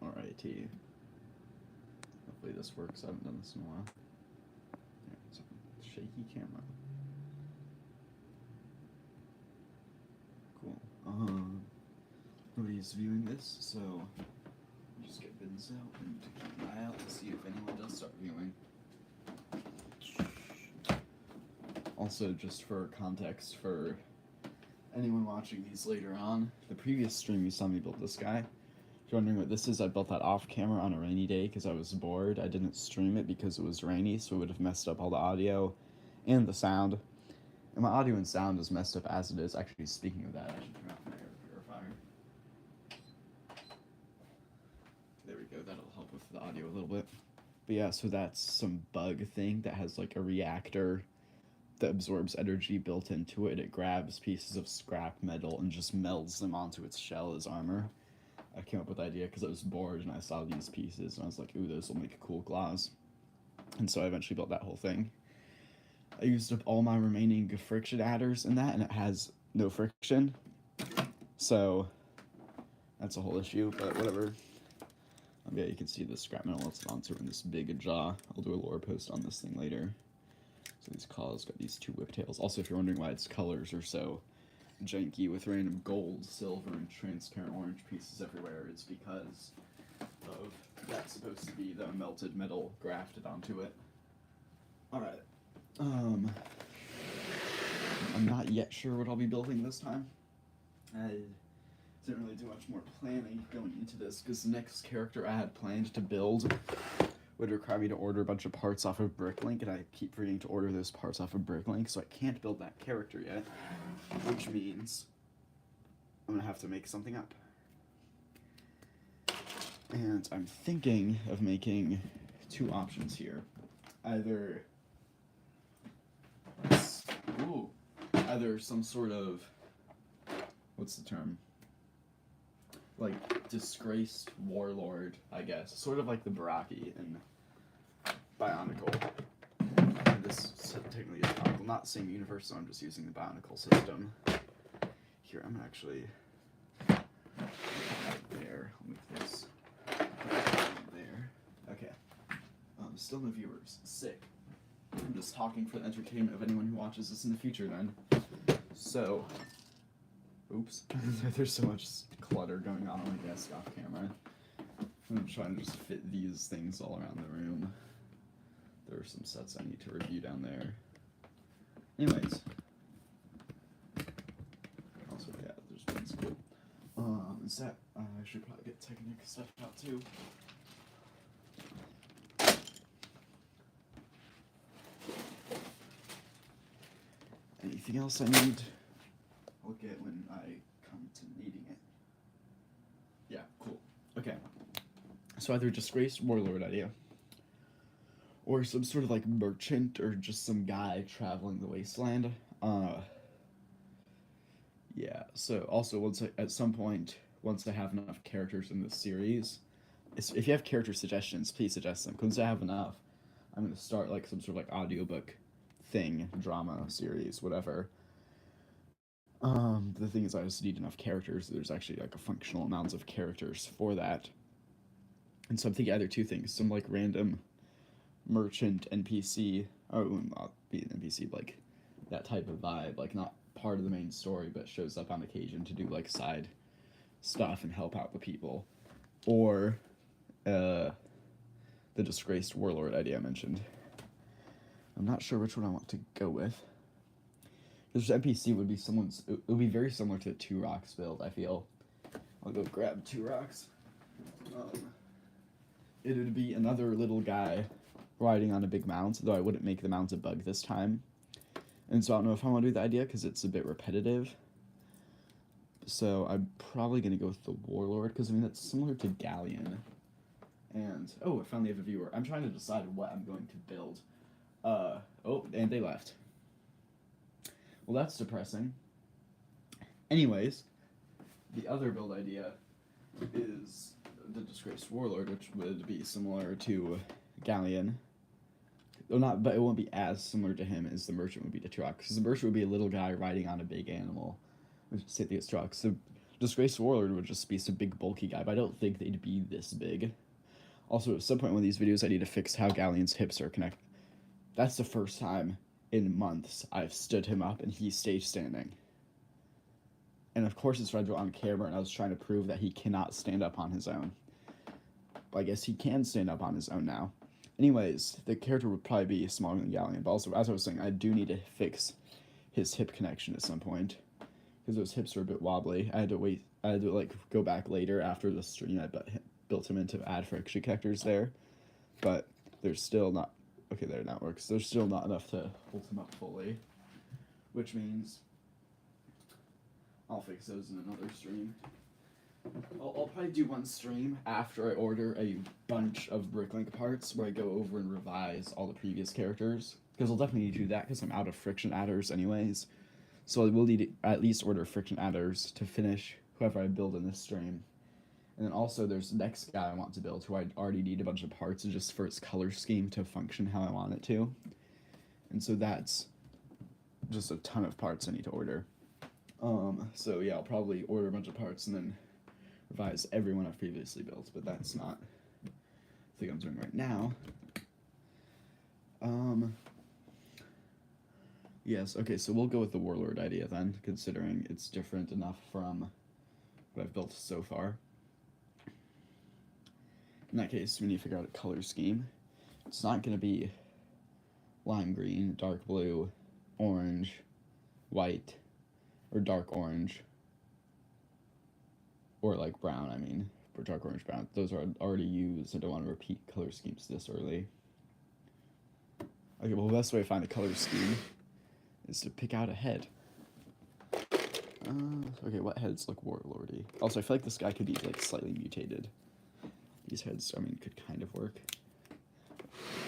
Alrighty. Hopefully this works. I haven't done this in a while. Yeah, it's a shaky camera. Cool. Nobody's viewing this, so I'll just get bins out and keep an eye out to see if anyone does start viewing. Also, just for context, for anyone watching these later on, the previous stream you saw me build this guy. If you're wondering what this is, I built that off camera on a rainy day because I was bored. I didn't stream it because it was rainy, so it would have messed up all the audio and the sound. And my audio and sound is messed up as it is. Actually, speaking of that, I should turn off my air purifier. There we go, that'll help with the audio a little bit. But yeah, so that's some bug thing that has like a reactor that absorbs energy built into it. It grabs pieces of scrap metal and just melds them onto its shell as armor. I came up with the idea because I was bored and I saw these pieces and I was like, ooh, those will make cool claws. And so I eventually built that whole thing. I used up all my remaining friction adders in that, and it has no friction. So that's a whole issue, but whatever. Yeah, you can see the scrap metal that's onto in this big jaw. I'll do a lore post on this thing later. So these claws got these two whiptails. Also, if you're wondering why its colors are so janky with random gold, silver, and transparent orange pieces everywhere, it's because of that's supposed to be the melted metal grafted onto it. Alright. I'm not yet sure what I'll be building this time. I didn't really do much more planning going into this because the next character I had planned to build would require me to order a bunch of parts off of Bricklink, and I keep forgetting to order those parts off of Bricklink, so I can't build that character yet, which means I'm gonna have to make something up. And I'm thinking of making two options here. Either some sort of, what's the term? Like, disgraced warlord, I guess. Sort of like the Baraki in Bionicle. And this technically is Bionicle, not the same universe, so I'm just using the Bionicle system. Here, I'm actually there. I'll move this there. Okay. Still no viewers. Sick. I'm just talking for the entertainment of anyone who watches this in the future then. So, oops. There's so much clutter going on my desk off camera. I'm trying to just fit these things all around the room. There are some sets I need to review down there. Anyways. Also, yeah, there's one's cool. Is that, I should probably get Technic stuff out too. Anything else I need? I'll get when I come to needing it. Yeah, cool. Okay. So either disgraced warlord idea, or some sort of like merchant, or just some guy traveling the wasteland. Yeah, so also at some point, once I have enough characters in this series, if you have character suggestions, please suggest them. Once I have enough, I'm going to start like some sort of like audiobook thing, drama series, whatever. The thing is I just need enough characters. There's actually like a functional amounts of characters for that. And so I'm thinking either two things, some like random merchant NPC, or not be an NPC, like that type of vibe, like not part of the main story, but shows up on occasion to do like side stuff and help out the people. Or the disgraced warlord idea I mentioned. I'm not sure which one I want to go with. This NPC would be it would be very similar to the 2 Rocks build, I feel. I'll go grab 2 Rocks. It would be another little guy riding on a big mount, though I wouldn't make the mount a bug this time. And so I don't know if I want to do the idea because it's a bit repetitive. So I'm probably going to go with the Warlord, because I mean, that's similar to Galleon. And, oh, I finally have a viewer. I'm trying to decide what I'm going to build. Oh, and they left. Well, that's depressing. Anyways, the other build idea is the Disgraced Warlord, which would be similar to Galleon. Well, not, but it won't be as similar to him as the Merchant would be to Truck, because the Merchant would be a little guy riding on a big animal, which is Cynthia's Truck. So Disgraced Warlord would just be some big bulky guy, but I don't think they'd be this big. Also, at some point in one of these videos, I need to fix how Galleon's hips are connected. That's the first time in months I've stood him up and he stayed standing. And of course it's on camera, and I was trying to prove that he cannot stand up on his own. But I guess he can stand up on his own now. Anyways, the character would probably be smaller than Galleon, but also, as I was saying, I do need to fix his hip connection at some point. Because those hips are a bit wobbly. I had to like go back later after the stream. I built him into add friction connectors there. But there's still not... Okay, there, that works. There's still not enough to hold him up fully. Which means I'll fix those in another stream. I'll probably do one stream after I order a bunch of Bricklink parts where I go over and revise all the previous characters. Because I'll definitely need to do that because I'm out of friction adders anyways. So I will need to at least order friction adders to finish whoever I build in this stream. And then also there's the next guy I want to build who I already need a bunch of parts just for its color scheme to function how I want it to. And so that's just a ton of parts I need to order. So yeah, I'll probably order a bunch of parts and then revise everyone I've previously built, but that's not the thing I'm doing right now. Yes, okay, so we'll go with the Warlord idea then, considering it's different enough from what I've built so far. In that case, we need to figure out a color scheme. It's not going to be lime green, dark blue, orange, white, or dark orange. Or like brown, I mean, for dark orange, brown. Those are already used. I don't want to repeat color schemes this early. Okay, well, the best way to find a color scheme is to pick out a head. Okay, what heads look warlordy? Also, I feel like this guy could be, like, slightly mutated. These heads, I mean, could kind of work.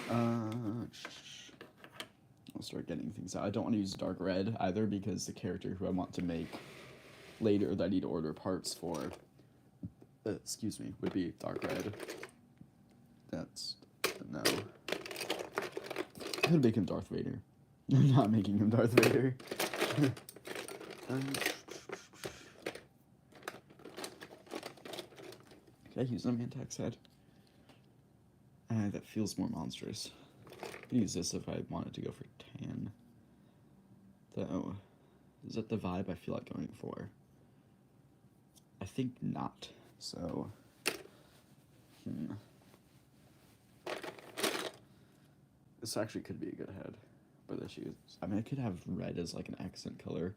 I'll start getting things out. I don't want to use dark red, either, because the character who I want to make later that I need to order parts for, excuse me, would be dark red. That's no. I'm gonna make him Darth Vader. I'm not making him Darth Vader. Could I use a Mantax head? That feels more monstrous. I could use this if I wanted to go for tan. Though, is that the vibe I feel like going for? I think not. So, this actually could be a good head, but the issue is, I mean, I could have red as like an accent color,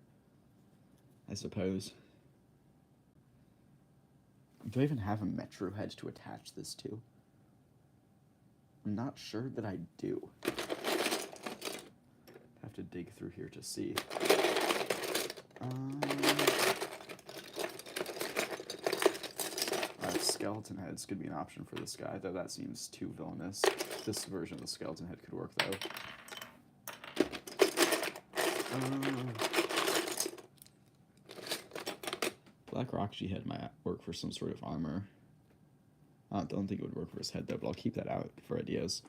I suppose. Do I even have a Metro head to attach this to? I'm not sure that I do. I have to dig through here to see. Skeleton heads could be an option for this guy, though that seems too villainous. This version of the skeleton head could work, though. Black Rockgy head might work for some sort of armor. I don't think it would work for his head, though, but I'll keep that out for ideas.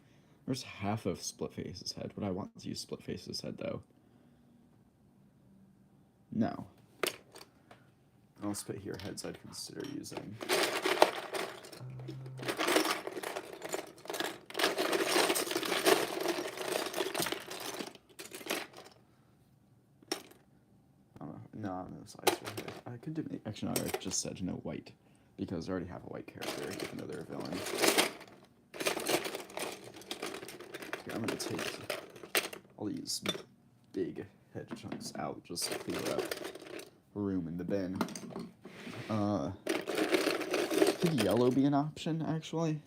There's half of Splitface's head. Would I want to use Splitface's head, though? No. I'll put here heads I'd consider using. No size for head. I could do, actually, no, I just said no white, because I already have a white character, even though they're a villain. Okay, I'm gonna take all these big head chunks out just to clear up room in the bin. Could yellow be an option, actually?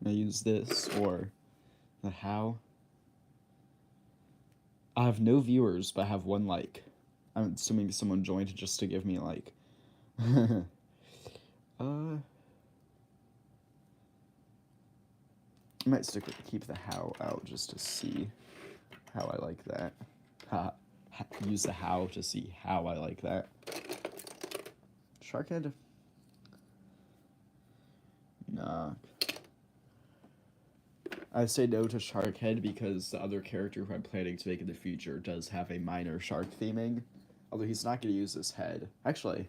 I use this, or the how? I have no viewers, but I have one like. I'm assuming someone joined just to give me like. I might keep the how out just to see how I like that. Use the how to see how I like that. Sharkhead? Nah. I say no to Sharkhead because the other character who I'm planning to make in the future does have a minor shark theming. Although he's not going to use his head. Actually,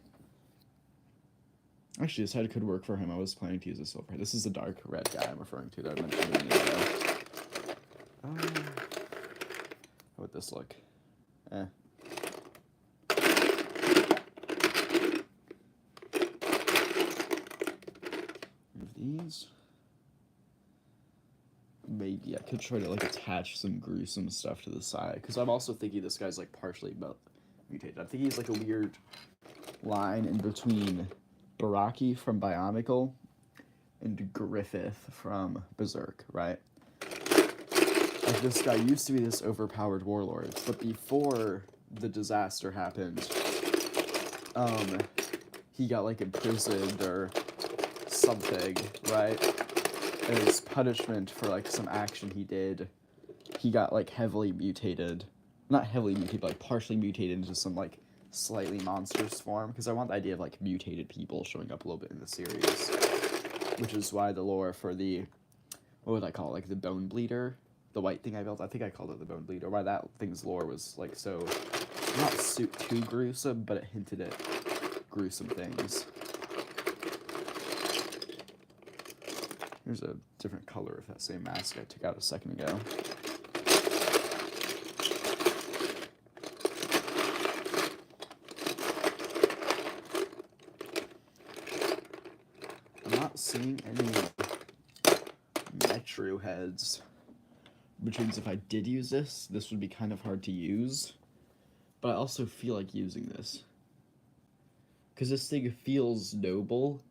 Actually, this head could work for him. I was planning to use a silver head. This is the dark red guy I'm referring to that I mentioned a minute ago. How would this look? Move these. Maybe I could try to like attach some gruesome stuff to the side, because I'm also thinking this guy's like partially mutated. I'm thinking he's like a weird line in between Baraki from Bionicle and Griffith from Berserk, right? Like, this guy used to be this overpowered warlord, but before the disaster happened, he got like imprisoned or something, right? And his punishment for like some action he did, he got like heavily mutated. Not heavily mutated, but like partially mutated into some like slightly monstrous form, because I want the idea of like mutated people showing up a little bit in the series, which is why the lore for the, what would I call it, like the bone bleeder, the white thing I built, I think I called it the bone bleeder, why that thing's lore was like so, not too gruesome, but it hinted at gruesome things. Here's a different color of that same mask I took out a second ago. I'm not seeing any Metro heads, which means if I did use this, this would be kind of hard to use. But I also feel like using this, because this thing feels noble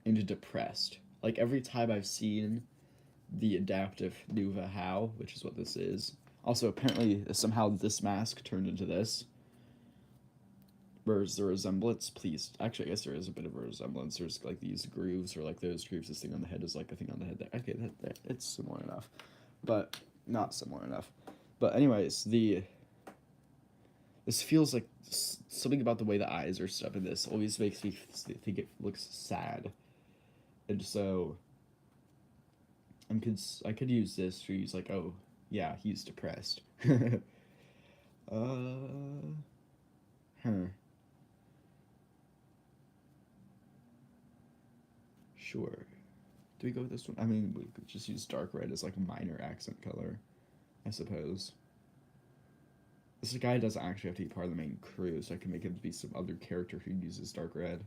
and depressed. Like, every time I've seen the adaptive Nuva How, which is what this is. Also, apparently, somehow this mask turned into this. Where's the resemblance? Please. Actually, I guess there is a bit of a resemblance. There's, like, these grooves, or, like, those grooves. This thing on the head is, like, a thing on the head there. Okay, it's similar enough. But not similar enough. But anyways, this feels like something about the way the eyes are stuff in this always makes me think it looks sad. And so I could use this to use like, oh yeah, he's depressed. Sure. Do we go with this one? I mean, we could just use dark red as like a minor accent color, I suppose. This guy doesn't actually have to be part of the main crew, so I can make him be some other character who uses dark red.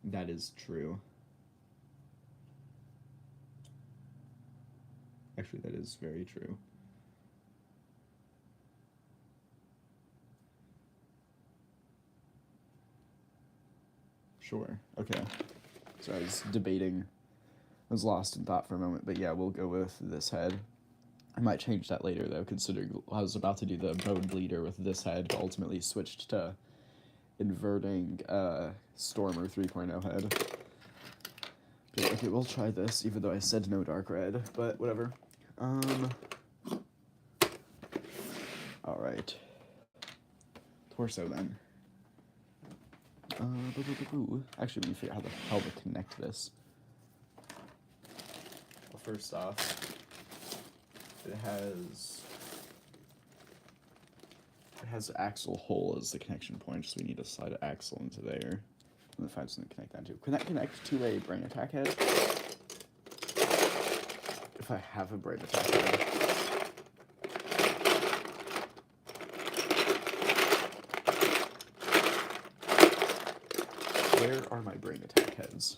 That is true. Actually, that is very true. Sure. Okay. So I was debating. I was lost in thought for a moment, but yeah, we'll go with this head. I might change that later, though, considering I was about to do the bone bleeder with this head, but ultimately switched to inverting Stormer 3.0 head. Okay, okay, we'll try this, even though I said no dark red, but whatever. Alright. Torso, then. Actually, we need to figure out how to connect this. Well, first off, it has axle hole as the connection point, so we need to slide an axle into there. And then find something to connect that to. Can that connect to a brain attack head? If I have a brain attack head. Where are my brain attack heads?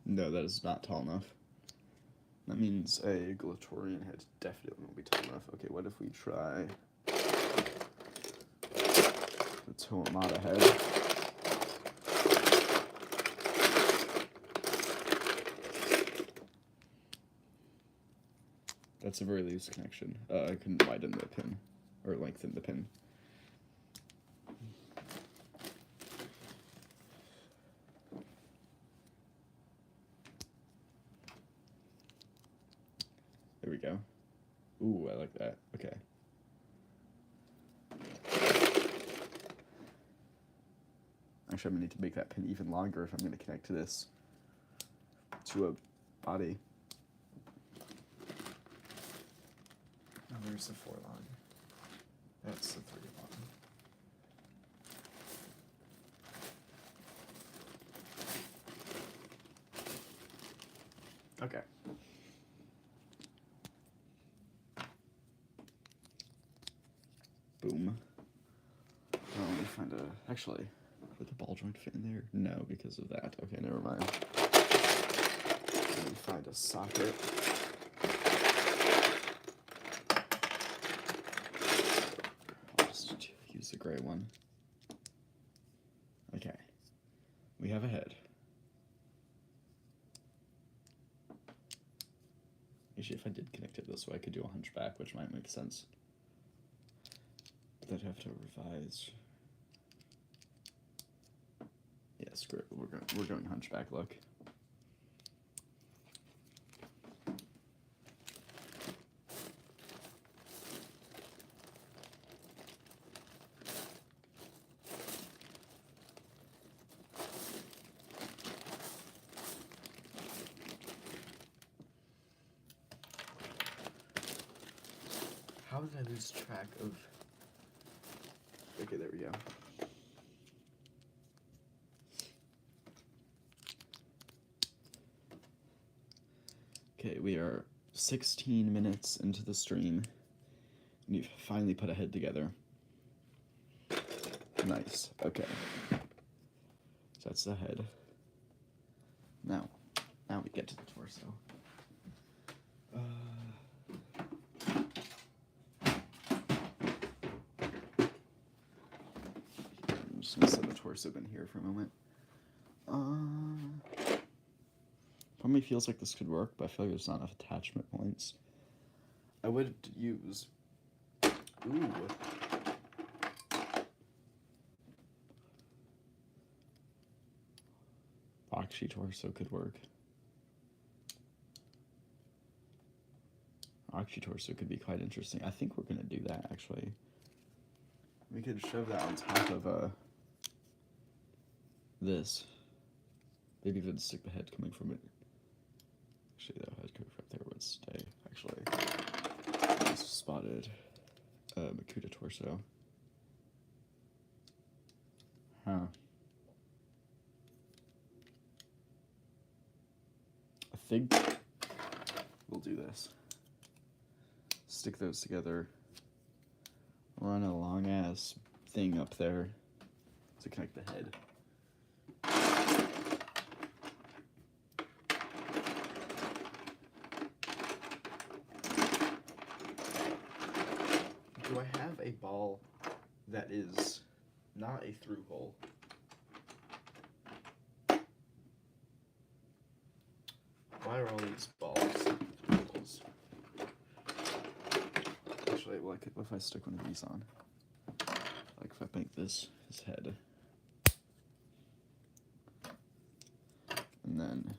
No, that is not tall enough. That means a Glatorian head definitely won't be tall enough. Okay, what if we try the Toamata head? That's a very loose connection. I couldn't widen the pin, or lengthen the pin. There we go. Ooh, I like that. Okay. Actually, I'm going to need to make that pin even longer if I'm going to connect to this. to a body. Oh, there's the 4 line. That's the 3 line. Okay. Boom. Let me find a... Actually, would the ball joint fit in there? No, because of that. Okay, never mind. Let me find a socket. I'll just use the gray one. Okay. We have a head. Actually, if I did connect it this way, I could do a hunchback, which might make sense. But I'd have to revise. Yeah, screw it. We're going hunchback look. How did I lose track of... Okay, there we go. Okay, we are 16 minutes into the stream. We've finally put a head together. Nice, okay. So that's the head. Now we get to the torso. I'm just gonna set the torso in here for a moment. Probably feels like this could work, but I feel like there's not enough attachment points. I would use... Ooh. Oxy torso could work. Oxy torso could be quite interesting. I think we're gonna do that, actually. We could shove that on top of this. Maybe even stick the head coming from it. Actually, that head coming from there would stay. Actually, I just spotted Makuta torso. Huh. I think we'll do this. Stick those together. Run a long ass thing up there to connect the head. Do I have a ball that is not a through hole? Why are all these balls through holes? Actually, what if I stick one of these on? Like if I make this his head. And then...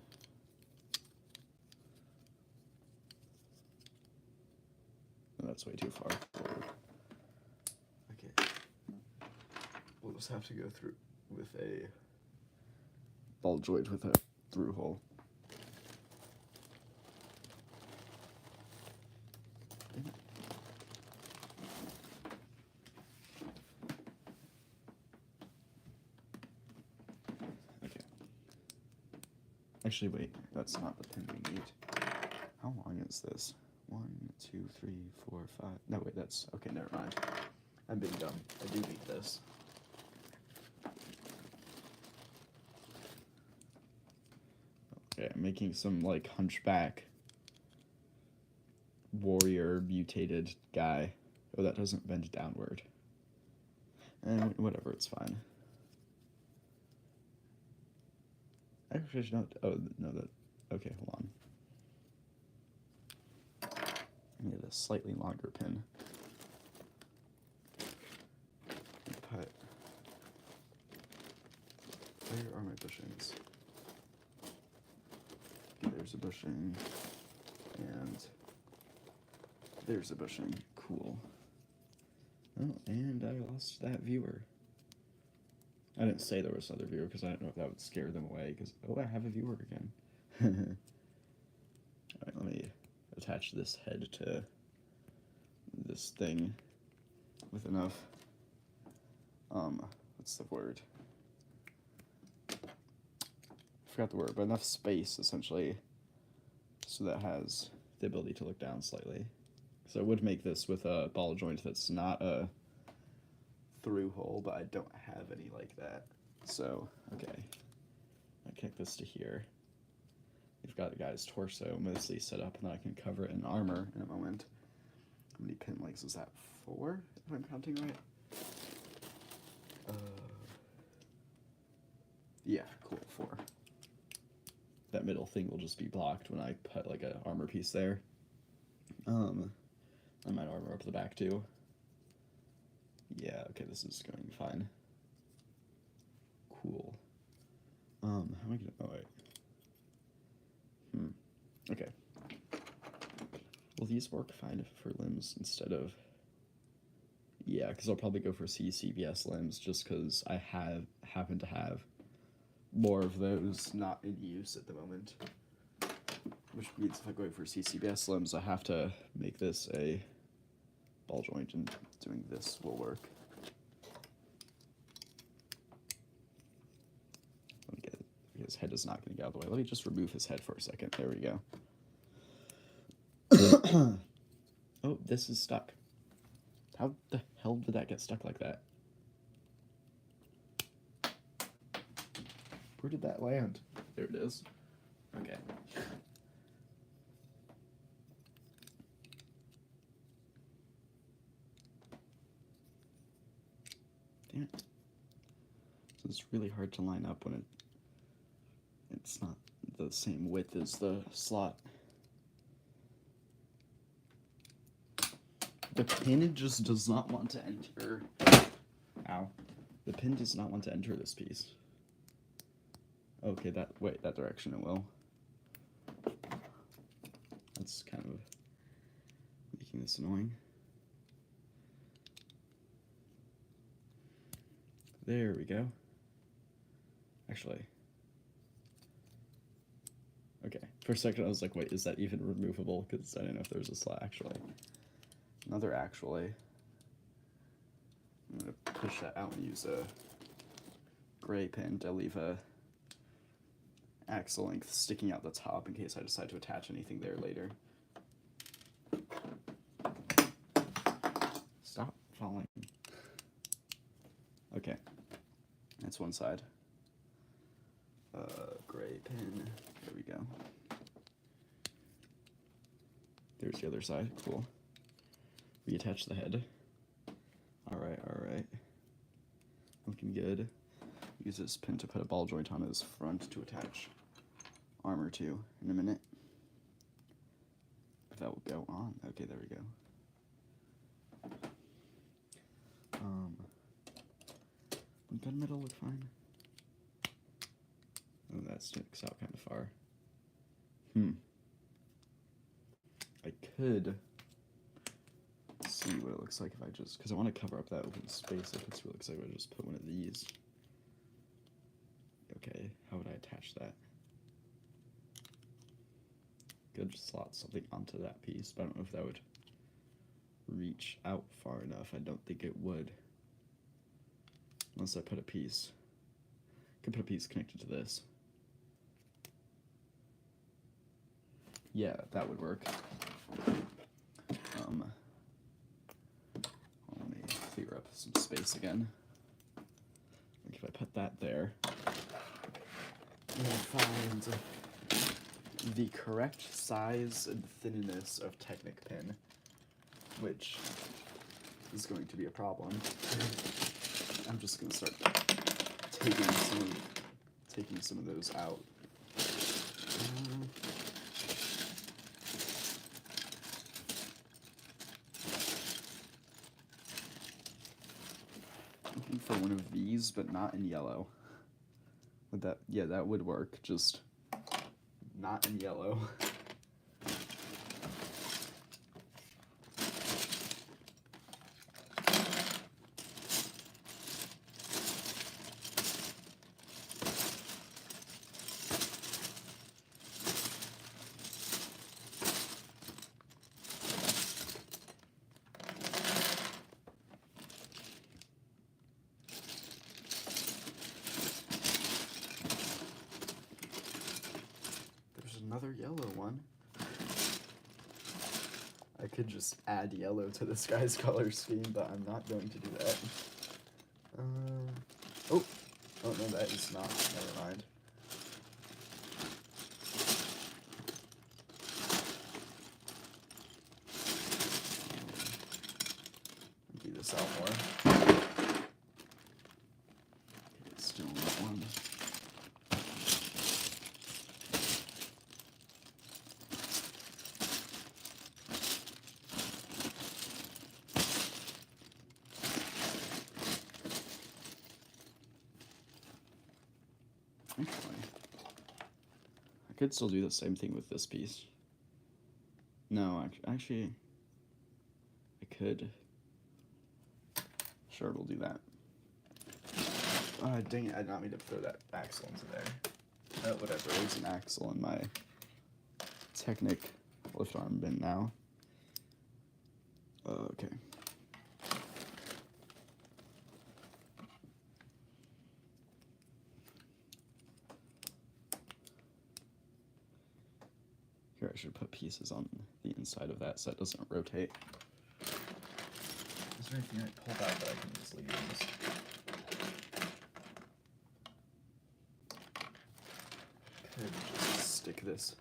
Oh, that's way too far forward. Okay. We'll just have to go through with a ball joint with a through hole. Okay. Actually, wait, that's not the pin we need. How long is this? 1, 2, 3, 4, 5. No, wait, that's... Okay, never mind. I'm being dumb. I do need this. Okay, I'm making some, like, hunchback warrior mutated guy. Oh, that doesn't bend downward. And whatever, it's fine. Actually, I should not... Oh, no, that... Okay, hold on. I need a slightly longer pin. Put... Where are my bushings? There's a bushing. And... There's a bushing. Cool. Oh, and I lost that viewer. I didn't say there was another viewer because I didn't know if that would scare them away. Because, oh, I have a viewer again. attach this head to this thing with enough, what's the word? I forgot the word, but enough space, essentially, so that has the ability to look down slightly. So I would make this with a ball joint that's not a through hole, but I don't have any like that. So, okay, I connect this to here. We've got the guy's torso mostly set up, and then I can cover it in armor in a moment. How many pin legs is that? 4, if I'm counting right? Yeah, cool, 4. That middle thing will just be blocked when I put like an armor piece there. I might armor up the back too. Yeah, okay, this is going fine. Cool. How am I gonna, oh wait. Okay. Will these work fine for limbs instead of, yeah, because I'll probably go for CCBS limbs just because I happen to have more of those not in use at the moment. Which means if I go for CCBS limbs, I have to make this a ball joint, and doing this will work. Let me get it. His head is not going to get out of the way. Let me just remove his head for a second. There we go. Oh, this is stuck. How the hell did that get stuck like that? Where did that land? There it is. Okay. Damn it. So it's really hard to line up when it's not the same width as the slot. The pin just does not want to enter. Ow. The pin does not want to enter this piece. Okay, that direction it will. That's kind of making this annoying. There we go. Actually. Okay, for a second I was like, wait, is that even removable? Because I didn't know if there was a slot, actually. Another actually. I'm going to push that out and use a gray pin to leave a axle length sticking out the top in case I decide to attach anything there later. Stop falling. Okay, that's one side. Gray pin, there we go. There's the other side, cool. Reattach the head. Alright. Looking good. Use this pin to put a ball joint on his front to attach armor to in a minute. But that will go on. Okay, there we go. Would gunmetal look fine? Oh, that sticks out kind of far. I could see what it looks like if I just, because I want to cover up that open space. I could see what it looks like if I just put one of these. Okay, how would I attach that? Could just slot something onto that piece, but I don't know if that would reach out far enough. I don't think it would. Unless I put a piece. I could put a piece connected to this. Yeah, that would work. Let me clear up some space again. Like if I put that there, and find the correct size and thinness of Technic pin, which is going to be a problem. I'm just going to start taking some of those out. Looking for one of these, but not in yellow. Would that? Yeah, that would work. Just not in yellow. Another yellow one. I could just add yellow to this guy's color scheme, but I'm not going to do that. Oh no, that is not. Never mind. Empty this out more. Okay, still not one. Actually, I could still do the same thing with this piece. No, actually, I could. Sure, we'll do that. Dang it, I did not mean to throw that axle into there. Whatever, there's an axle in my Technic lift arm bin now. Okay. Here, I should put pieces on the inside of that so it doesn't rotate. Is there anything I pulled out that I can easily use? Could just stick this.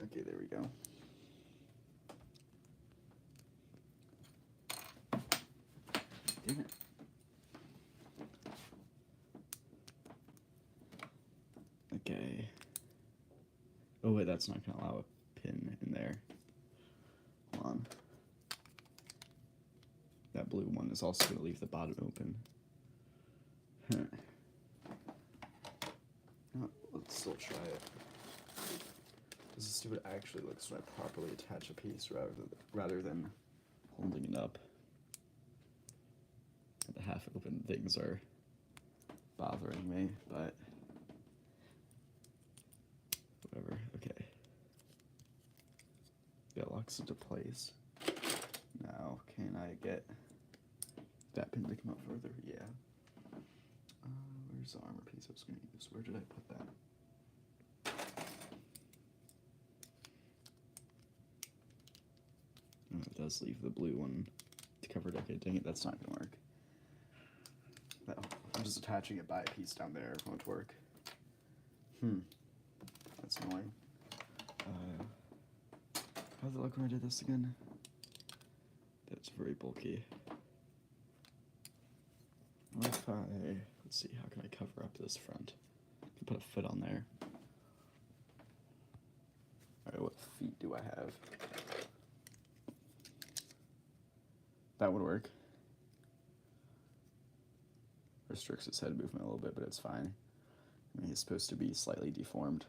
Okay, there we go. Damn it. Okay. Oh wait, that's not gonna allow a pin in there. Hold on. That blue one is also gonna leave the bottom open. No, let's still try it. This is stupid actually looks when I properly attach a piece rather than holding it up. The half-open things are bothering me, but whatever. Okay. That locks into place. Now, can I get that pin to come up further? Yeah. Where's the armor piece I was going to use? Where did I put that? Oh, it does leave the blue one to cover it. Okay, dang it, that's not going to work. No, I'm just attaching it by a piece down there. It won't work. That's annoying. How did it look when I did this again? That's very bulky. What if let's see, how can I cover up this front? I can put a foot on there. Alright, what feet do I have? That would work. Restricts his head movement a little bit, but it's fine. I mean, he's supposed to be slightly deformed.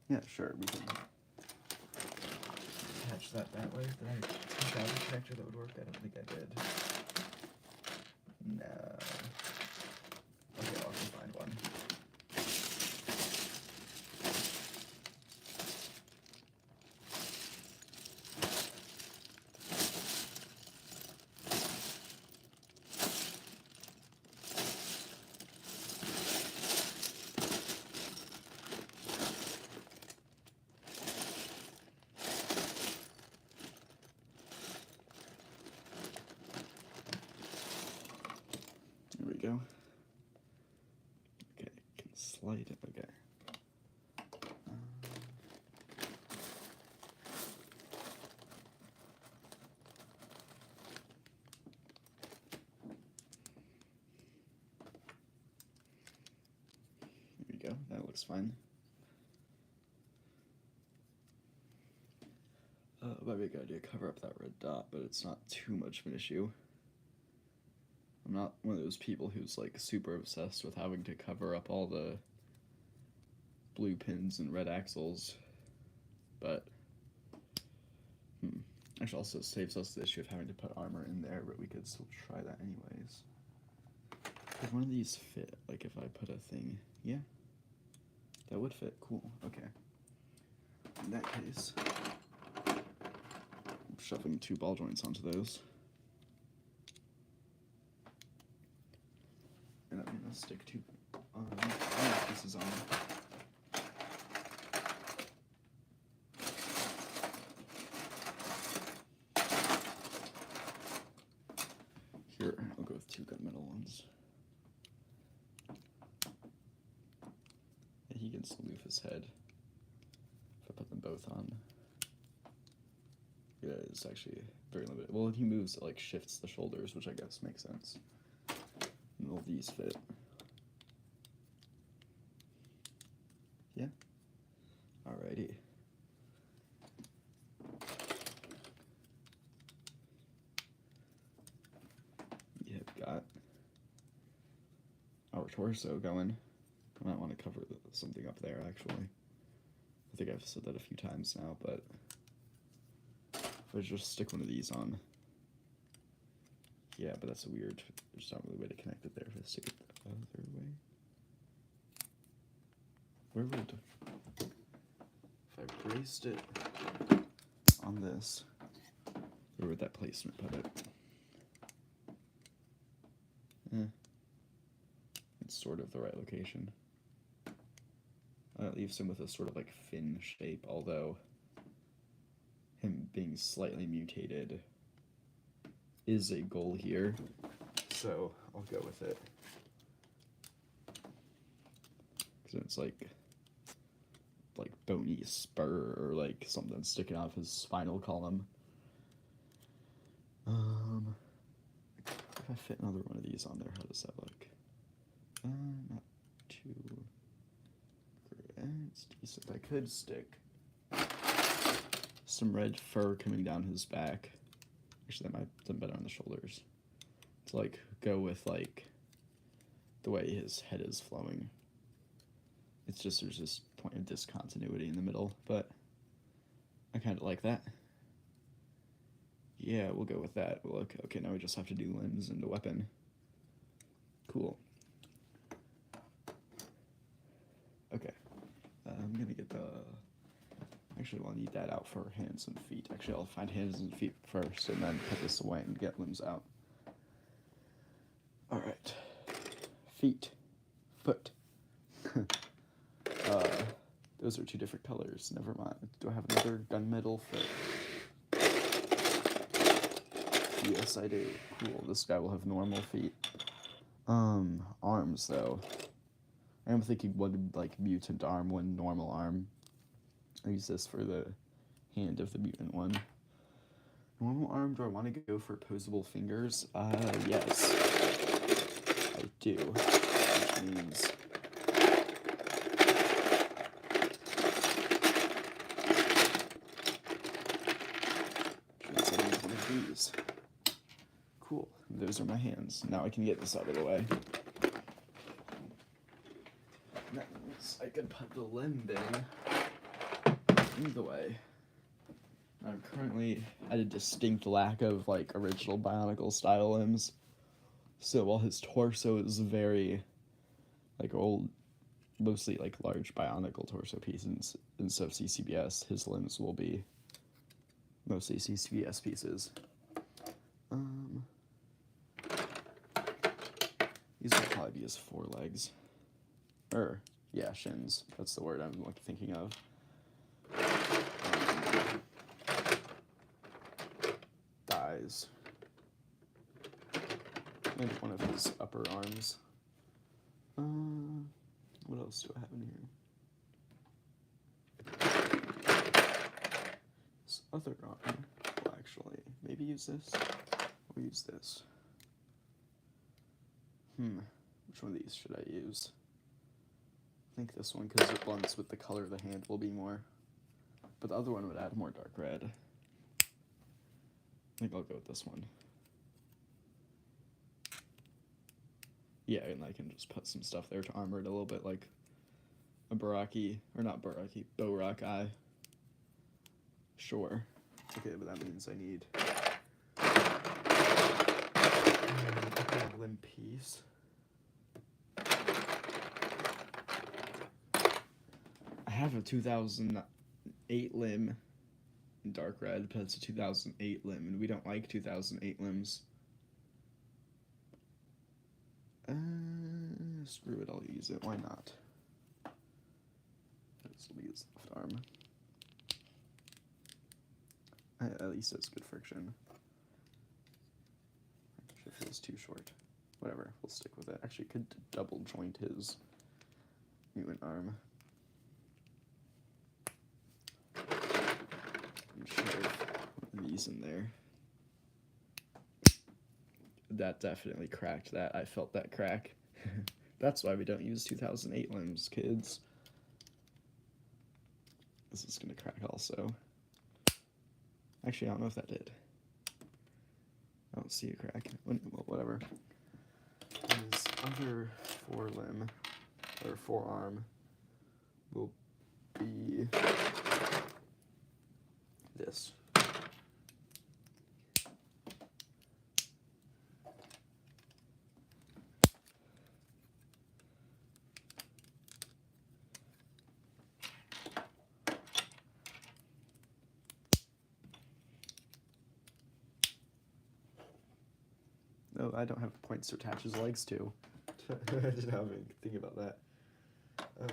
Yeah, sure, we can attach that way. Did I take out a connector that would work? I don't think I did. No. Okay, I'll have to find one. There we go. Okay, can slide it. Okay. There we go. That looks fine. Might be a good idea to cover up that red dot, but it's not too much of an issue. I'm not one of those people who's like super obsessed with having to cover up all the blue pins and red axles, but actually also saves us the issue of having to put armor in there, but we could still try that anyways. Could one of these fit? Like if I put a thing, yeah, that would fit. Cool. Okay. In that case, shoving 2 ball joints onto those. And I'm gonna stick 2 pieces on. Here, I'll go with 2 gunmetal ones. And he can still move his head if I put them both on. Yeah, it's actually very limited. Well, he moves, it like shifts the shoulders, which I guess makes sense. And all these fit. Yeah. Alrighty. We have got our torso going. I might want to cover something up there, actually. I think I've said that a few times now, but if I just stick one of these on. Yeah, but that's a weird, there's not really a way to connect it there. If I stick it the other way. Where would, if I braced it on this, where would that placement put it? It's sort of the right location. It leaves him with a sort of like fin shape, although him being slightly mutated is a goal here, so I'll go with it. Because it's like bony spur or like something sticking out of his spinal column. If I fit another one of these on there, how does that look? Not too great. It's decent. I could stick some red fur coming down his back. Actually, that might have done better on the shoulders. To like go with like the way his head is flowing. It's just there's this point of discontinuity in the middle, but I kind of like that. Yeah, we'll go with that. We'll look. Okay, now we just have to do limbs and a weapon. Cool. Okay, I'm gonna get the. Actually, we'll need that out for hands and feet. Actually, I'll find hands and feet first, and then put this away and get limbs out. All right, feet, foot. Those are 2 different colors. Never mind. Do I have another gunmetal foot? Yes, I do. Cool. This guy will have normal feet. Arms though. I am thinking one like mutant arm, one normal arm. I'll use this for the hand of the mutant one. Normal arm, do I want to go for opposable fingers? Yes. I do. Which means I need one of these. Cool. Those are my hands. Now I can get this out of the way. That means I can put the limb in the way. I'm currently at a distinct lack of like original Bionicle style limbs. So while his torso is very like old, mostly like large Bionicle torso pieces instead of CCBS, his limbs will be mostly CCBS pieces. These will probably be his forelegs. Yeah, shins. That's the word I'm thinking of. Thighs. And one of his upper arms. What else do I have in here? This other arm. Well, actually, maybe use this. Or use this. Which one of these should I use? I think this one, because it blends with the color of the hand, will be more. But the other one would add more dark red. I think I'll go with this one. Yeah, and I can just put some stuff there to armor it a little bit, like a Baraki, or not Baraki, Borak eye. Sure. Okay, but that means I need a limb piece. I have a 2008 limb dark red, but it's a 2008 limb, and we don't like 2008 limbs. Screw it, I'll use it. Why not? This will be his left arm. At least it's good friction. Actually, it feels too short. Whatever, we'll stick with it. Actually, could double joint his mutant arm. Shove one of these in there. That definitely cracked that. I felt that crack. That's why we don't use 2008 limbs, kids. This is gonna crack also. Actually, I don't know if that did. I don't see a crack. Well, whatever. His other forelimb, or forearm, will be this. No, I don't have points to attach his legs to. I didn't have anything think about that. How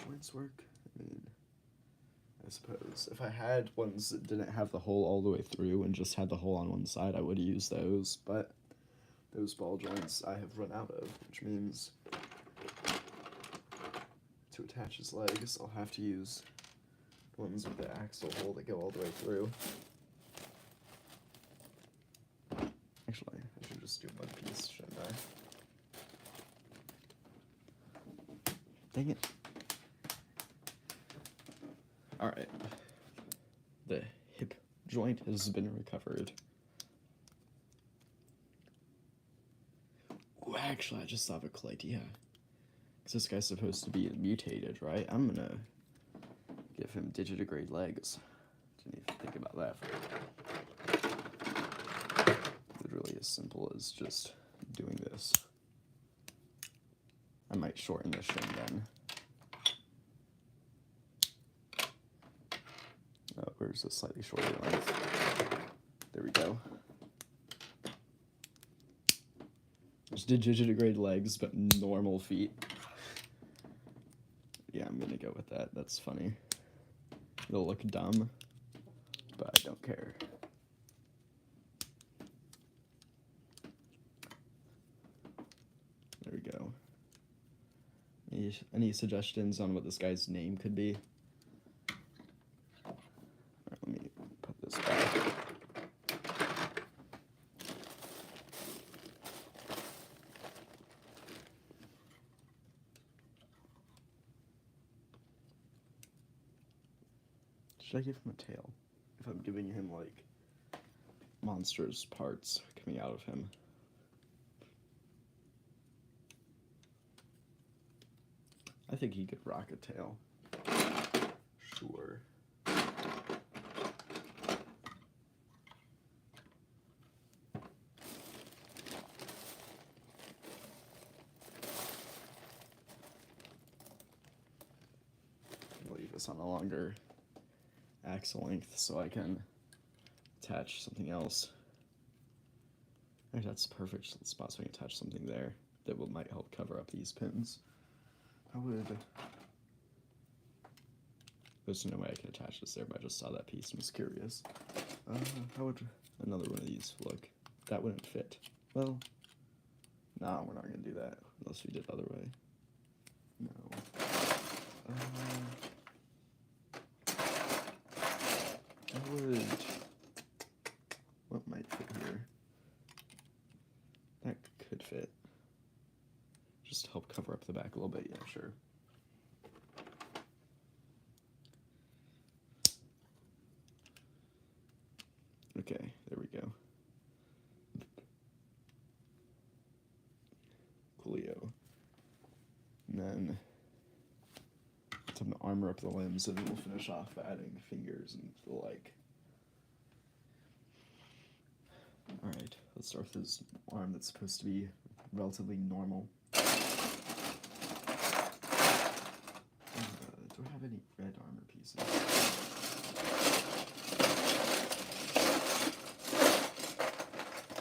joints work? I mean, I suppose if I had ones that didn't have the hole all the way through and just had the hole on one side, I would use those, but those ball joints I have run out of, which means to attach his legs, I'll have to use ones with the axle hole that go all the way through. Actually, I should just do one piece, shouldn't I? Dang it. Alright. The hip joint has been recovered. Ooh, actually, I just thought of a cool idea. Because this guy's supposed to be mutated, right? I'm gonna give him digitigrade legs. Didn't even think about that. Literally as simple as just doing this. I might shorten the shin then. Oh, where's the slightly shorter length? There we go. Just digitigrade legs, but normal feet. Yeah, I'm gonna go with that. That's funny. It'll look dumb, but I don't care. There we go. Any suggestions on what this guy's name could be? Alright, let me put this back. Should I give him a tail? If I'm giving him, like, monstrous parts coming out of him. I think he could rock a tail. Sure. I'll leave this on a longer axle length so I can attach something else. Right, that's perfect spot so I can attach something there that might help cover up these pins. There's no way I can attach this there, but I just saw that piece and was curious. How would another one of these look? That wouldn't fit. Well, no, we're not gonna do that unless we did the other way. No. What might fit here? That could fit. Just to help cover up the back a little bit, yeah, sure. Okay, there we go. Coolio. And then time to armor up the limbs, and then we'll finish off by adding fingers and the like. Alright, let's start with his arm that's supposed to be relatively normal. have any red armor pieces?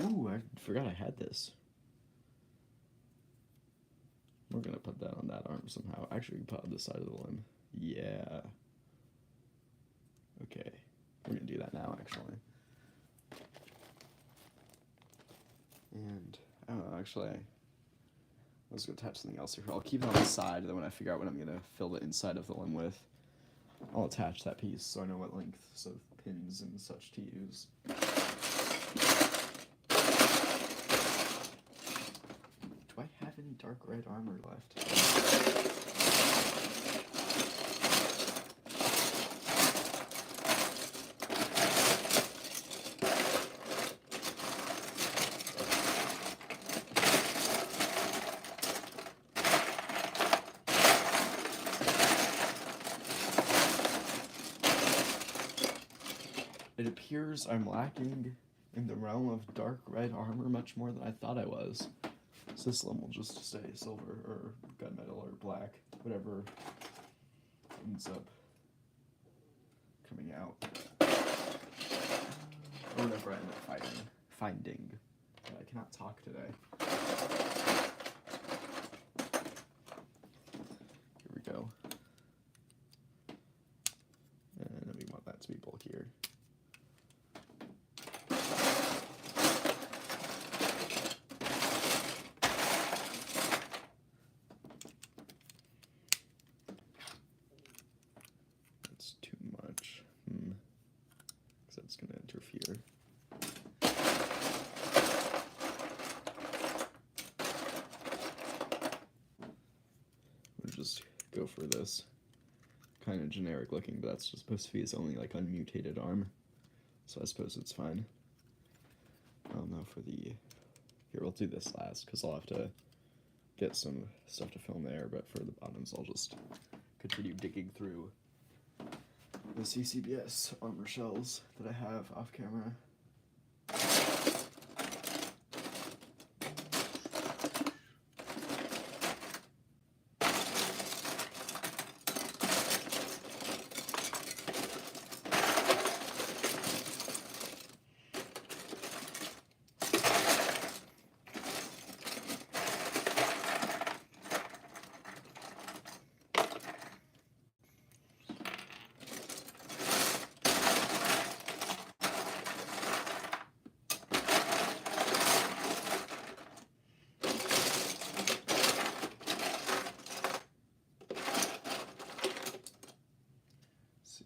Ooh, I forgot I had this. We're gonna put that on that arm somehow. Actually, we can put it on this side of the limb. Yeah. Okay. We're gonna do that now, actually. And, I don't know, actually, let's go attach something else here. I'll keep it on the side, then when I figure out what I'm gonna fill the inside of the limb with, I'll attach that piece so I know what lengths of pins and such to use. Do I have any dark red armor left? It appears I'm lacking in the realm of dark red armor much more than I thought I was. So this limb will just stay silver or gunmetal or black, whatever ends up coming out. Or whatever I end up finding. I cannot talk today. Here we go. And then we want that to be bulkier. That's going to interfere. We'll just go for this. Kind of generic looking, but that's just supposed to be his only like unmutated arm. So I suppose it's fine. I don't know for the... Here, we'll do this last, because I'll have to get some stuff to film there, but for the bottoms I'll just continue digging through the CCBS armor shells that I have off camera.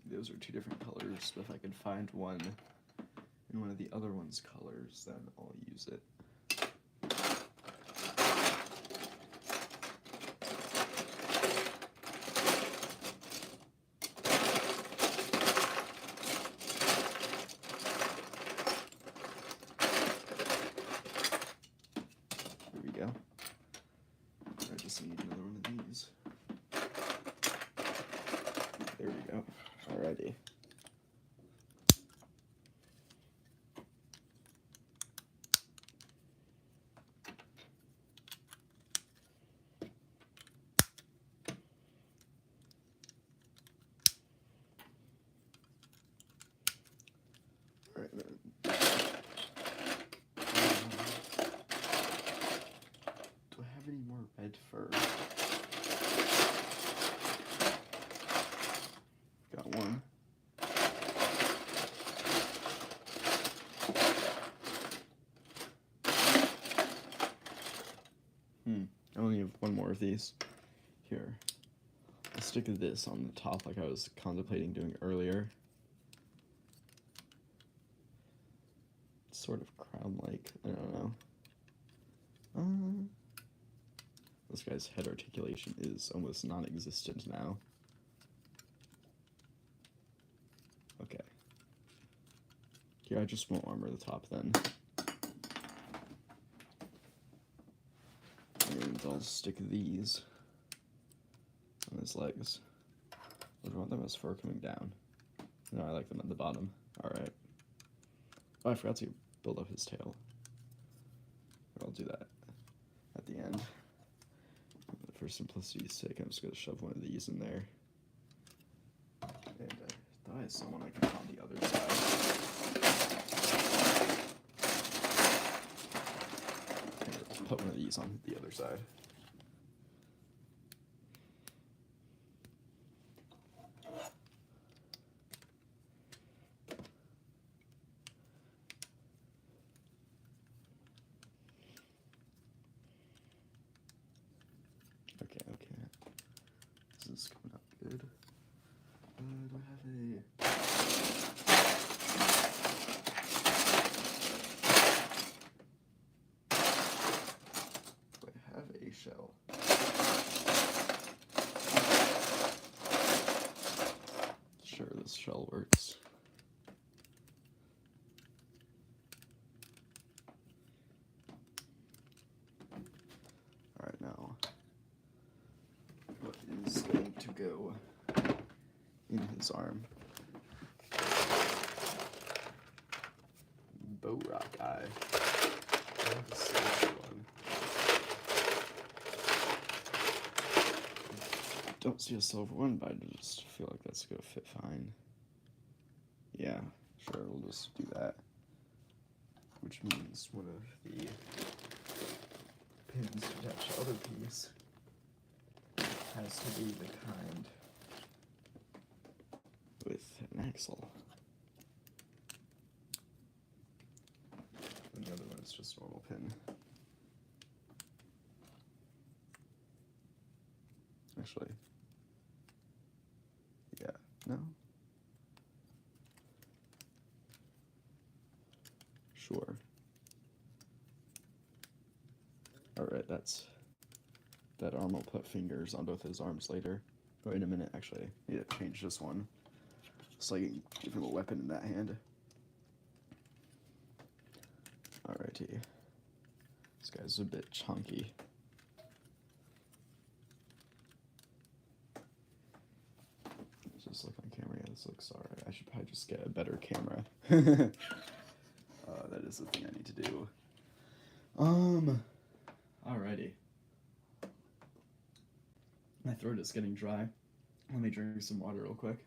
Those are two different colors, but if I can find one in one of the other one's colors, then I'll use it. There we go. I just need another one of these. There we go. Alrighty. Alright then. Do I have any more red fur? Got one. I only have one more of these. Here. I'll stick this on the top like I was contemplating doing earlier. It's sort of crown-like. I don't know. This guy's head articulation is almost non-existent now. Okay. Here, I just won't armor the top then. And I'll stick these on his legs. I want them as fur coming down. No, I like them at the bottom. Alright. Oh, I forgot to build up his tail. I'll do that at the end. For simplicity's sake, I'm just going to shove one of these in there. someone I can on the other side. Put one of these on the other side. Okay. This is coming up good. Do I have a... Do I have a shell? Sure, this shell works. Alright, now, what is going to go in his arm? Bow rock eye. That's the one. Don't see a silver one, but I just feel like that's gonna fit fine. Yeah, sure, we'll just do that. Which means one of the pins to attach the other piece has to be the kind with an axle. And the other one is just a normal pin. Actually, yeah, no? Sure. Alright, that arm will put fingers on both his arms later. Wait a minute, actually, I need to change this one so I can give him a weapon in that hand. Alrighty. This guy's a bit chunky. Just look on camera. Yeah, this looks alright. I should probably just get a better camera. That is the thing I need to do. Alrighty. My throat is getting dry. Let me drink some water real quick.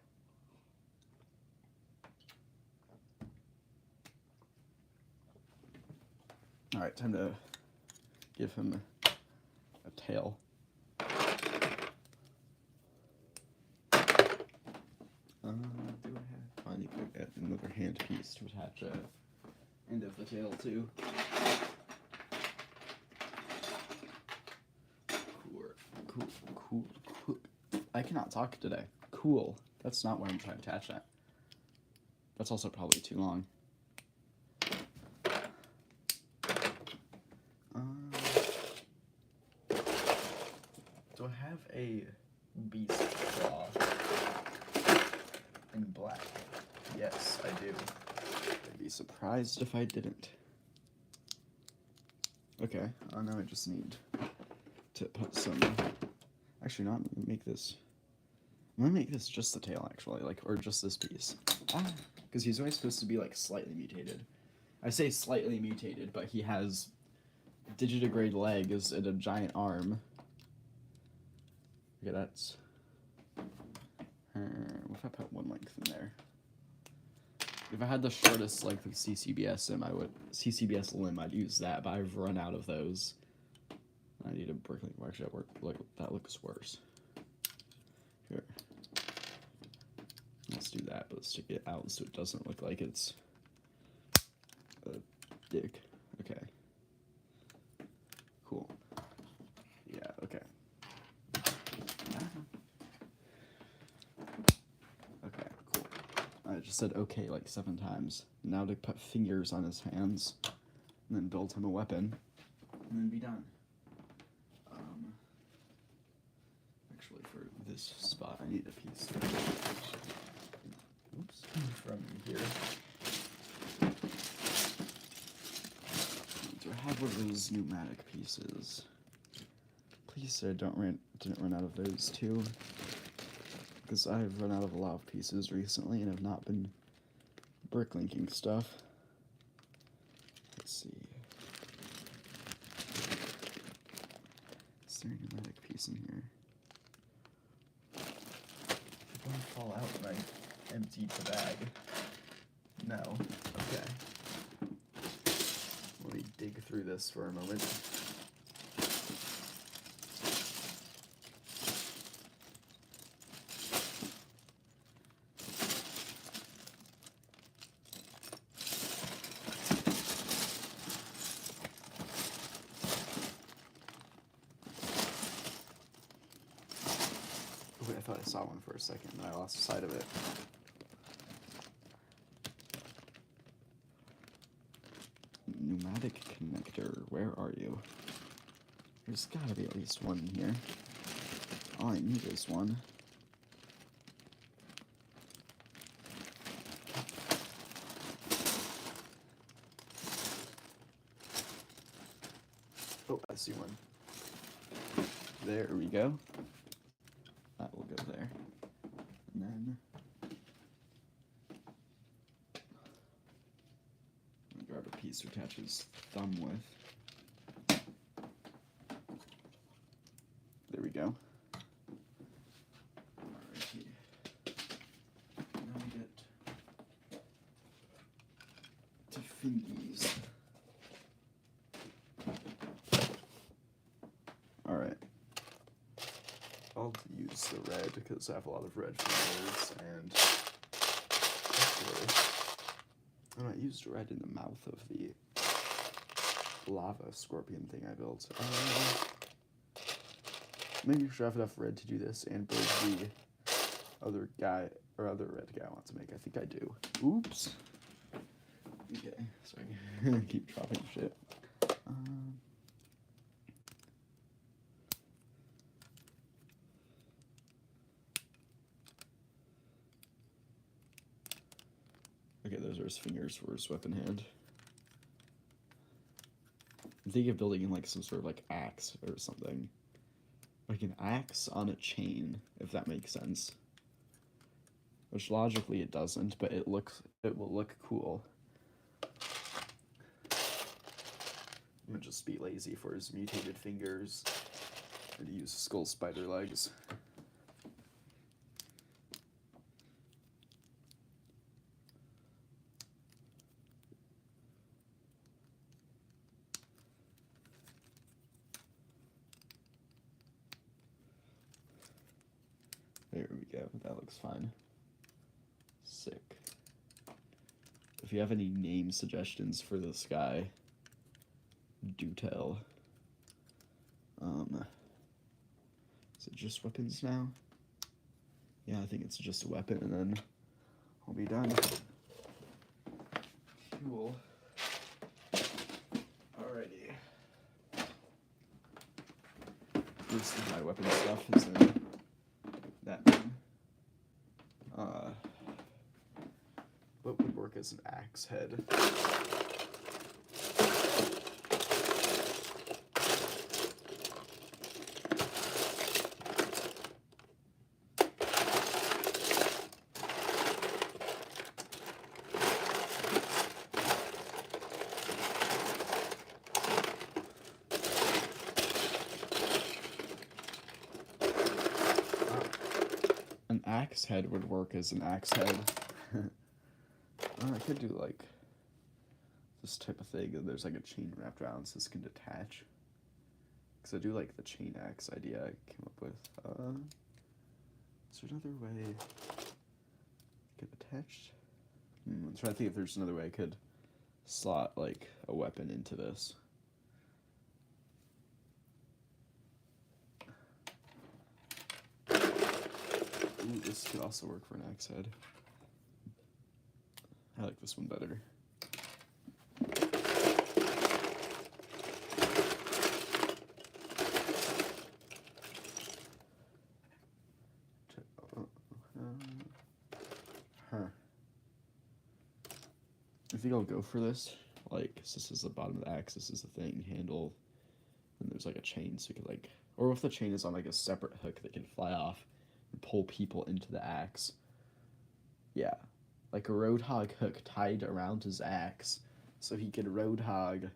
Alright, time to give him a tail. Do I have... I need to get another hand piece to attach a end of the tail to. Cool. I cannot talk today. Cool. That's not where I'm trying to attach that. That's also probably too long. Do I have a beast claw in black? Yes, I do. I'd be surprised if I didn't. Okay, now I just need to put some... Actually, no, I'm gonna make this... I'm gonna make this just the tail, actually, like, or just this piece. Because he's only supposed to be, like, slightly mutated. I say slightly mutated, but he has digitigrade legs and a giant arm. Okay, that's... what if I put one length in there? If I had the shortest length of CCBS limb, I'd use that, but I've run out of those. I need a bricklink. Actually, that looks worse. Here. Let's do that, but stick it out so it doesn't look like it's a dick. Okay. Cool. Yeah, okay. Okay, cool. I just said okay like 7 times. Now to put fingers on his hands, and then build him a weapon, and then be done. Actually, for this spot, I need a piece. Oops, from here. Do I have one of those pneumatic pieces? Please say I didn't run out of those too, because I've run out of a lot of pieces recently and have not been bricklinking stuff. Let's see. Is there a pneumatic piece in here? It won't fall out when I emptied the bag. No. Okay. Let me dig through this for a moment. Wait, I thought I saw one for a second, and I lost sight of it. Pneumatic connector, where are you? There's gotta be at least one in here. All I need is one. Oh, I see one. There we go. That will go there. And then I'm gonna grab a piece to attach his thumb with. There we go. Alrighty. Now we get to fingies. Alright. I'll use the red because I have a lot of red fingers, and actually, I used red in the mouth of the lava scorpion thing I built. Maybe we should have enough red to do this and build the other guy, or other red guy I want to make. I think I do. Oops. Okay, sorry. Keep dropping shit. Okay, those are his fingers for his weapon hand. I'm thinking of building in like some sort of like axe or something. Like an axe on a chain, if that makes sense. Which logically it doesn't, but it will look cool. I'm gonna just be lazy for his mutated fingers and use skull spider legs. There we go, that looks fine. Sick. If you have any name suggestions for this guy, do tell. Is it just weapons now? Yeah, I think it's just a weapon, and then I'll be done. Cool. Alrighty. Most of my weapon stuff is in that bin. What would work as an axe head? An axe head would work as an axe head. I could do like this type of thing, and there's like a chain wrapped around so this can detach. Because I do like the chain axe idea I came up with. Is there another way to get attached? I'm trying to think if there's another way I could slot like a weapon into this. Ooh, this could also work for an axe head. I like this one better. I think I'll go for this. Like, this is the bottom of the axe, this is the thing, handle, and there's like a chain, so you could like, or if the chain is on like a separate hook that can fly off and pull people into the axe. Yeah, like a roadhog hook tied around his axe, so he could roadhog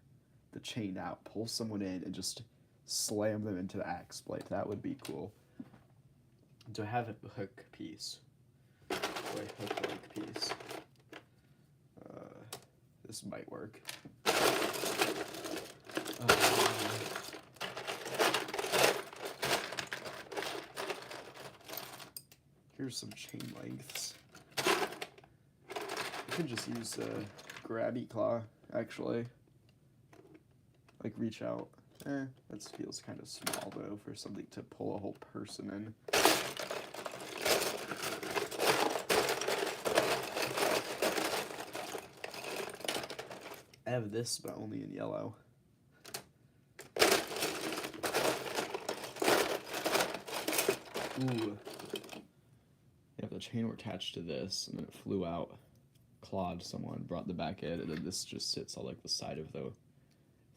the chain out, pull someone in, and just slam them into the axe blade. That would be cool. Do I have a hook piece? Or hook-like piece. This might work. Here's some chain lengths. I could just use a grabby claw, actually. Like, reach out. That feels kind of small, though, for something to pull a whole person in. I have this, but only in yellow. Ooh. Yeah, the chain were attached to this, and then it flew out, clawed someone, brought the back in, and then this just sits on, like, the side of the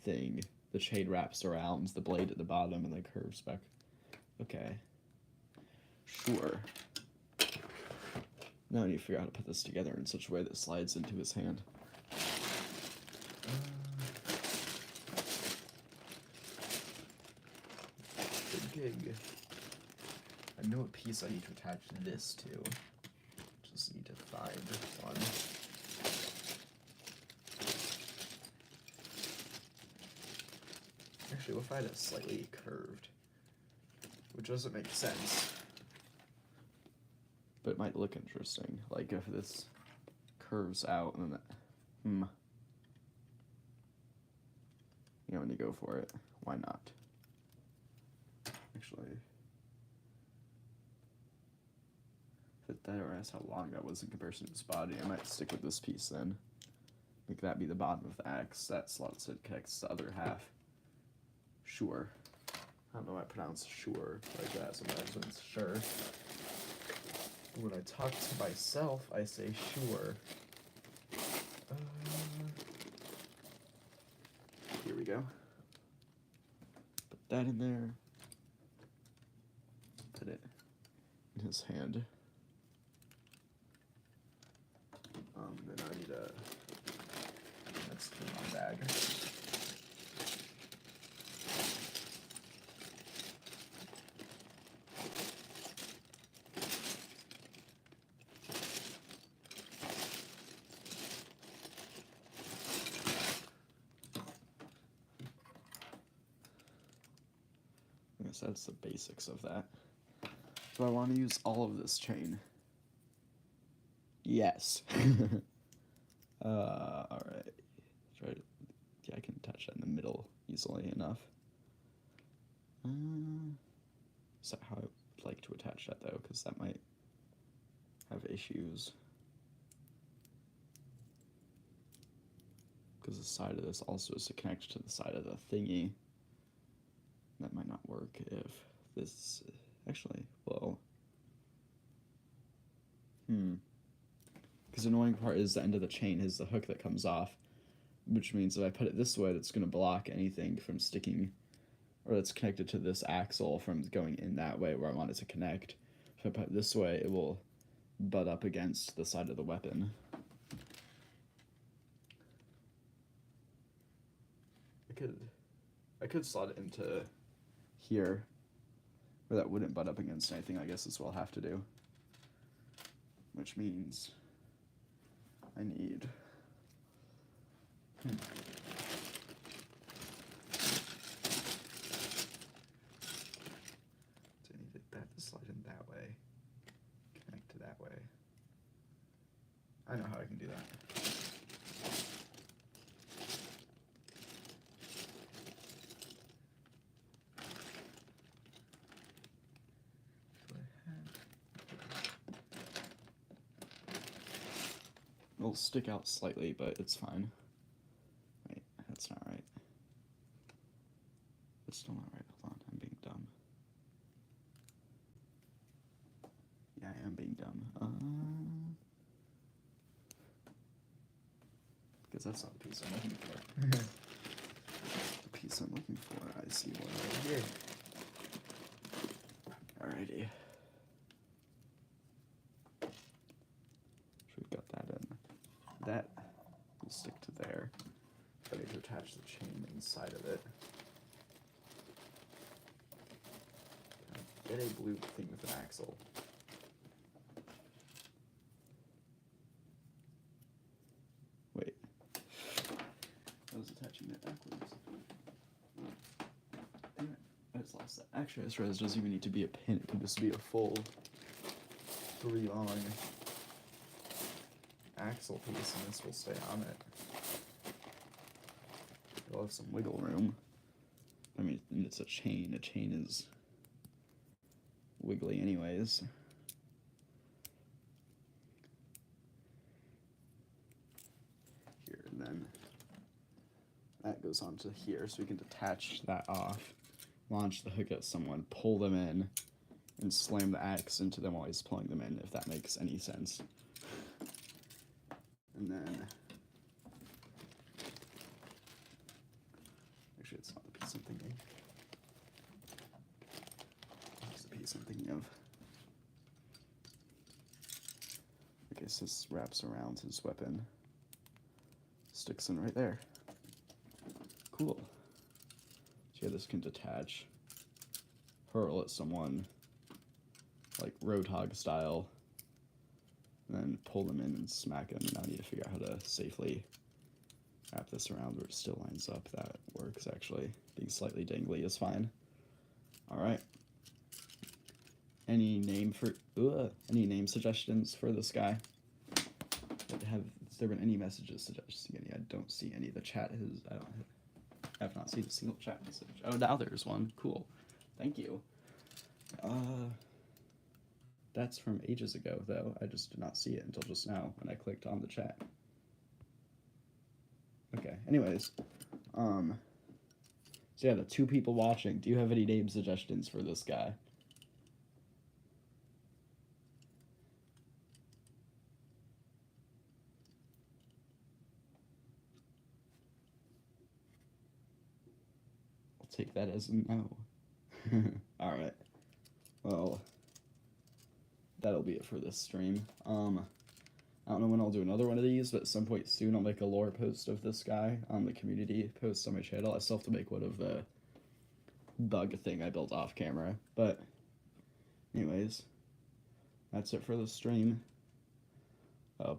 thing. The chain wraps around the blade at the bottom and then curves back. Okay. Sure. Now I need to figure out how to put this together in such a way that slides into his hand. Good gig. I know what piece I need to attach this to. Just need to find one. Actually, what if I had it slightly curved? Which doesn't make sense. But it might look interesting. Like if this curves out and then that, you know, when you go for it, why not? Actually, fit that or ask how long that was in comparison to his body. I might stick with this piece then. Make that be the bottom of the axe. That slots it, connects the other half. Sure. I don't know why I pronounce sure like that sometimes when it's sure. When I talk to myself, I say sure. Here we go. Put that in there. Put it in his hand. Then I need a... Let's clean my bag. So that's the basics of that. Do I want to use all of this chain? Yes. Alright. Yeah, I can touch that in the middle easily enough. Is that how I would like to attach that, though? Because that might have issues. Because the side of this also is to connect to the side of the thingy. That might not work if this... Actually, well... Because the annoying part is the end of the chain is the hook that comes off, which means if I put it this way, that's going to block anything from sticking, or that's connected to this axle from going in that way where I want it to connect. If I put it this way, it will butt up against the side of the weapon. I could slot it into here, where that wouldn't butt up against anything. I guess that's what I'll have to do. Which means I need... So I need that to slide in that way, connect to that way. I know how I can do that. It'll stick out slightly, but it's fine. Wait, that's not right. It's still not right. Hold on, I'm being dumb. Yeah, I am being dumb. Because that's not the piece I'm looking for. The piece I'm looking for, I see one right here. Alrighty. So we've got that in. That will stick to there. I need to attach the chain inside of it. Get a blue thing with an axle. pushing it backwards. Damn it. I just lost that. Actually, I just realized it doesn't even need to be a pin. It can just be a full 3-long axle piece, and this will stay on it. It'll have some wiggle room. I mean, it's a chain. A chain is wiggly anyways. Here, and then that goes onto here, so we can detach that off, launch the hook at someone, pull them in, and slam the axe into them while he's pulling them in, if that makes any sense. And then, actually it's not the piece I'm thinking. It's the piece I'm thinking of. I guess this wraps around his weapon. Sticks in right there. Cool. So yeah, this can detach, hurl at someone, like Roadhog style, and then pull them in and smack them. Now I need to figure out how to safely wrap this around where it still lines up. That works, actually. Being slightly dangly is fine. Alright. Any name suggestions for this guy? Has there been any messages suggesting any? I don't see any. The chat has, I have not seen a single chat message. Oh, now there's one. Cool. Thank you. That's from ages ago, though. I just did not see it until just now when I clicked on the chat. Okay, anyways. So yeah, the 2 people watching, do you have any name suggestions for this guy? I'll take that as a no. Alright. Well, that'll be it for this stream. I don't know when I'll do another one of these, but at some point soon I'll make a lore post of this guy on the community post on my channel. I still have to make one of the bug thing I built off camera. But anyways, that's it for the stream.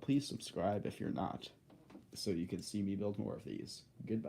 Please subscribe if you're not, so you can see me build more of these. Goodbye.